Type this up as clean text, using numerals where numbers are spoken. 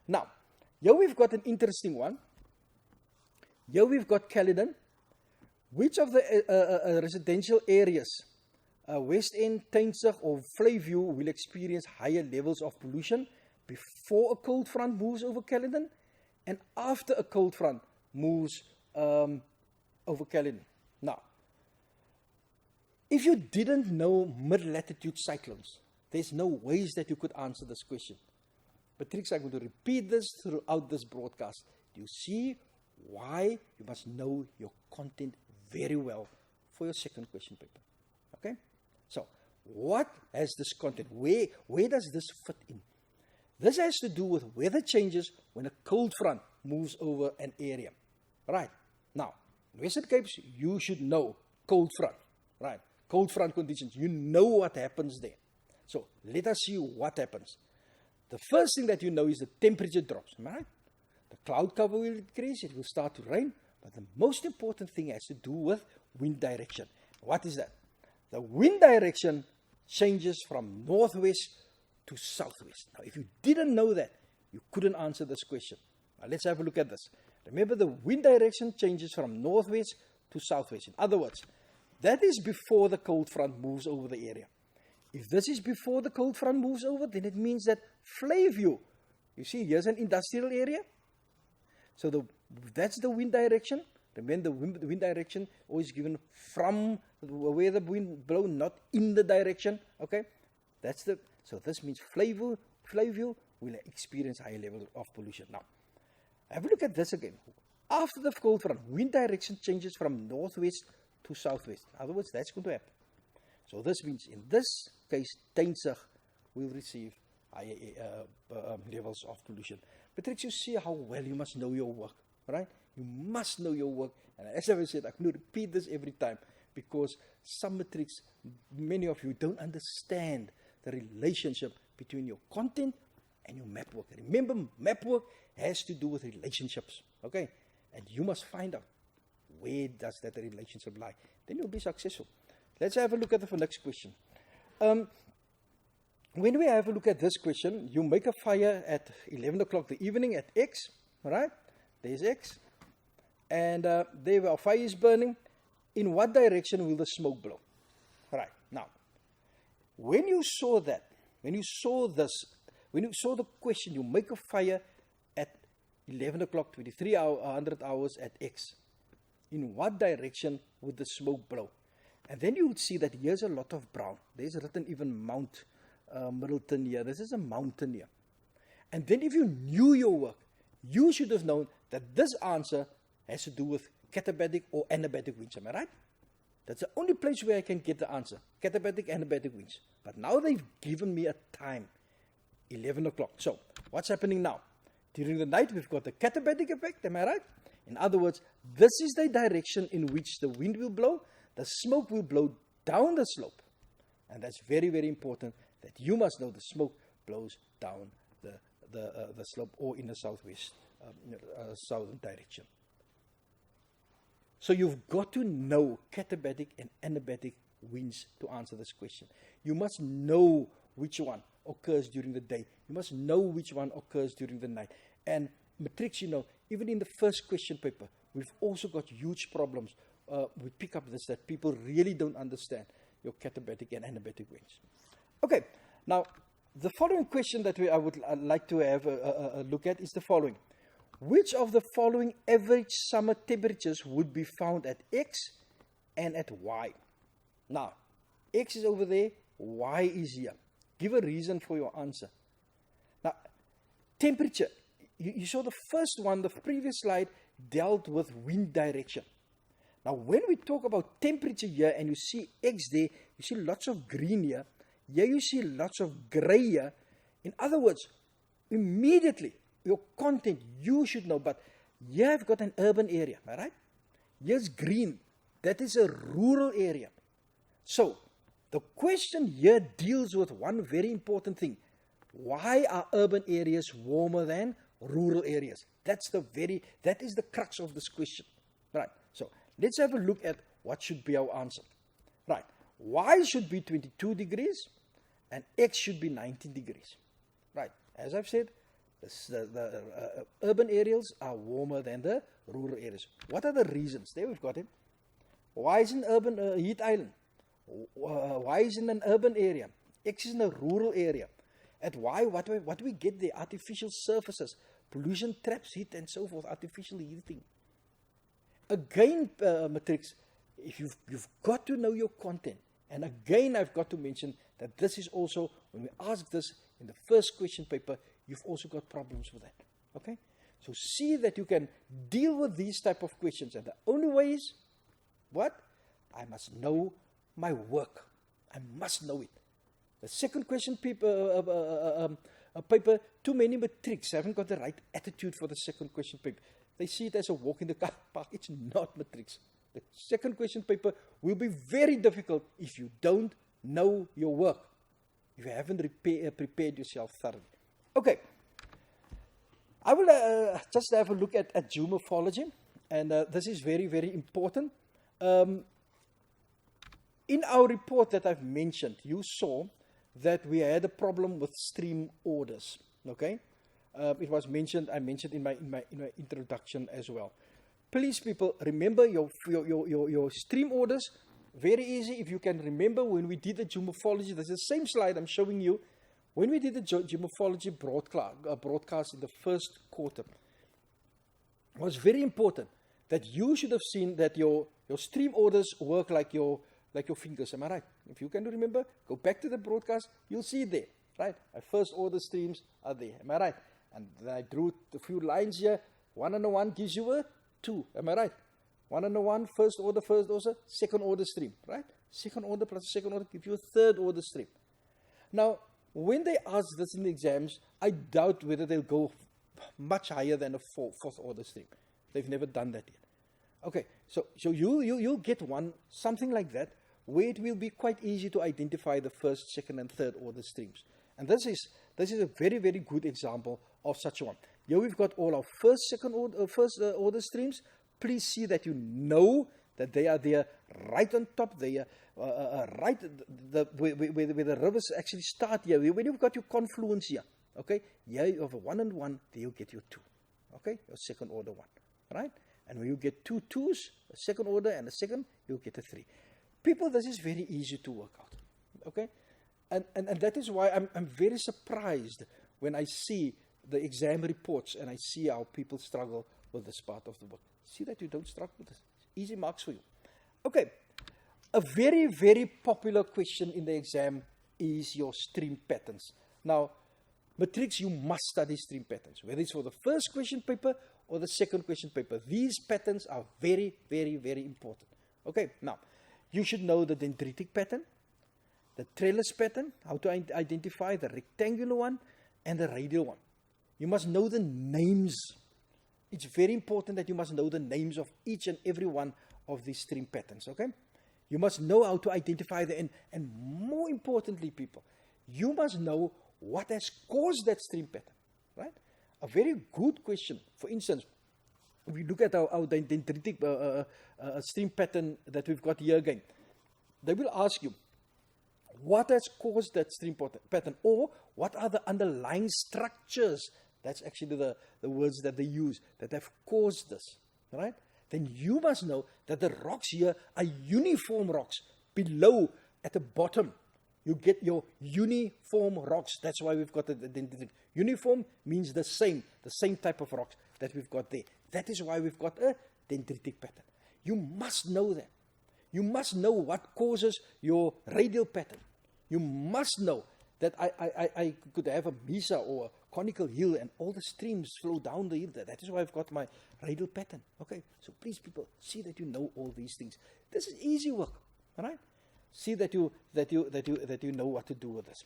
Now, here we've got an interesting one. Here we've got Caledon. Which of the residential areas, West End, Tyneside or Vleyview, will experience higher levels of pollution before a cold front moves over Caledon and after a cold front moves over Caledon? Now, if you didn't know mid-latitude cyclones, there's no ways that you could answer this question. Patrick, I'm going to repeat this throughout this broadcast. Do you see why you must know your content very well for your second question paper? Okay? So, what has this content? Where does this fit in? This has to do with weather changes when a cold front moves over an area. Right. Now, Western Cape, you should know cold front. Right. Cold front conditions. You know what happens there. So, let us see what happens. The first thing that you know is the temperature drops. Am I right? The cloud cover will increase. It will start to rain. But the most important thing has to do with wind direction. What is that? The wind direction changes from northwest to southwest. Now, if you didn't know that, you couldn't answer this question. Now, let's have a look at this. Remember, the wind direction changes from northwest to southwest. In other words, that is before the cold front moves over the area. If this is before the cold front moves over, then it means that Vleyview, you see, here's an industrial area. So that's the wind direction. Remember, the wind direction always given from where the wind blows, not in the direction. Okay, so this means Vleyview will experience higher level of pollution. Now, have a look at this again. After the cold front, wind direction changes from northwest to southwest. In other words, that's going to happen. So this means in this case, Tyneside will receive higher levels of pollution. Patrick, you see how well you must know your work, right? You must know your work. And as I said, I'm going to repeat this every time because some matrix, many of you don't understand the relationship between your content and your map work. Remember, map work has to do with relationships, okay? And you must find out where does that relationship lie. Then you'll be successful. Let's have a look at the next question. When we have a look at this question, you make a fire at 11 o'clock the evening at X, all right? There's X. And there our fire is burning. In what direction will the smoke blow? All right. Now, when you saw that, when you saw this, when you saw the question, you make a fire at 11 o'clock, 2300 hours at X. In what direction would the smoke blow? And then you would see that here's a lot of brown. There's written even Mount Middleton here. This is a mountain here. And then if you knew your work, you should have known that this answer has to do with catabatic or anabatic winds. Am I right? That's the only place where I can get the answer. Catabatic, anabatic winds. But now they've given me a time. 11 o'clock. So, what's happening now? During the night, we've got the catabatic effect. Am I right? In other words, this is the direction in which the wind will blow. The smoke will blow down the slope. And that's very, very important that you must know the smoke blows down the slope or in the southwest, southern direction. So you've got to know catabatic and anabatic winds to answer this question. You must know which one occurs during the day. You must know which one occurs during the night. And matrix, you know, even in the first question paper, we've also got huge problems. We pick up this, that people really don't understand your catabatic and anabatic winds. Okay, now the following question that I would like to have a look at is the following. Which of the following average summer temperatures would be found at X and at Y? Now, X is over there, Y is here. Give a reason for your answer. Now, temperature. You saw the first one, the previous slide, dealt with wind direction. Now, when we talk about temperature here and you see X there, you see lots of green here. Here you see lots of gray here. In other words, immediately, your content, you should know. But here I've got an urban area, all right? Here's green. That is a rural area. So, the question here deals with one very important thing. Why are urban areas warmer than rural areas? That is the crux of this question. Right. So, let's have a look at what should be our answer. Right. Y should be 22 degrees and X should be 19 degrees. Right. As I've said, The urban areas are warmer than the rural areas. What are the reasons? There we've got it. Why is an urban heat island? Why is in an urban area? X is in a rural area. At Y, what do we get there? Artificial surfaces, pollution traps heat and so forth, artificial heating. Again, matrix, if you've got to know your content. And again, I've got to mention that this is also, when we ask this in the first question paper, you've also got problems with that. Okay? So see that you can deal with these type of questions. And the only way is, what? I must know my work. I must know it. The second question paper, too many matrics haven't got the right attitude for the second question paper. They see it as a walk in the car park. It's not matrix. The second question paper will be very difficult if you don't know your work. If you haven't prepared yourself thoroughly. Okay. I will just have a look at geomorphology. And this is very, very important. In our report that I've mentioned, you saw that we had a problem with stream orders. Okay, it was mentioned. I mentioned in my introduction as well. Please, people, remember your stream orders. Very easy. If you can remember when we did the geomorphology, this is the same slide I'm showing you. When we did the geomorphology broadcast in the first quarter, it was very important that you should have seen that your stream orders work like your fingers. Am I right? If you can remember, go back to the broadcast, you'll see it there, right? My first order streams are there. Am I right? And then I drew a few lines here. 1 and a 1 gives you a 2. Am I right? 1 and a 1, first order, second order stream, right? Second order plus second order gives you a third order stream. Now, when they ask this in the exams, I doubt whether they'll go much higher than a fourth order stream. They've never done that yet. Okay, so you'll get one, something like that, where it will be quite easy to identify the first, second, and third order streams. And this is a very, very good example of such one. Here we've got all our first order streams. Please see that you know that they are there right on top. They are right where the rivers actually start here. When you've got your confluence here, okay, here you have a 1 and 1, there you get your 2. Okay, your second order 1, right? And when you get 2 2s, a second order and a second, you'll get a 3. People, this is very easy to work out. Okay? And that is why I'm very surprised when I see the exam reports and I see how people struggle with this part of the book. See that you don't struggle with this. Easy marks for you. Okay. A very, very popular question in the exam is your stream patterns. Now, matrix, you must study stream patterns, whether it's for the first question paper or the second question paper. These patterns are very, very, very important. Okay, now, you should know the dendritic pattern, the trellis pattern, how to identify the rectangular one and the radial one. You must know the names. It's very important that you must know the names of each and every one of these stream patterns, okay? You must know how to identify the, and more importantly, people, you must know what has caused that stream pattern, right? A very good question. For instance, if we look at our dendritic stream pattern that we've got here again, they will ask you, what has caused that stream pattern? Or what are the underlying structures? That's actually the words that they use that have caused this, right? Then you must know that the rocks here are uniform rocks. Below, at the bottom, you get your uniform rocks. That's why we've got the dendritic. Uniform means the same type of rocks that we've got there. That is why we've got a dendritic pattern. You must know that. You must know what causes your radial pattern. You must know that I could have a mesa or a conical hill and all the streams flow down the hill. That is why I've got my radial pattern. Okay, so please, people, see that you know all these things. This is easy work, all right? See that you know what to do with this.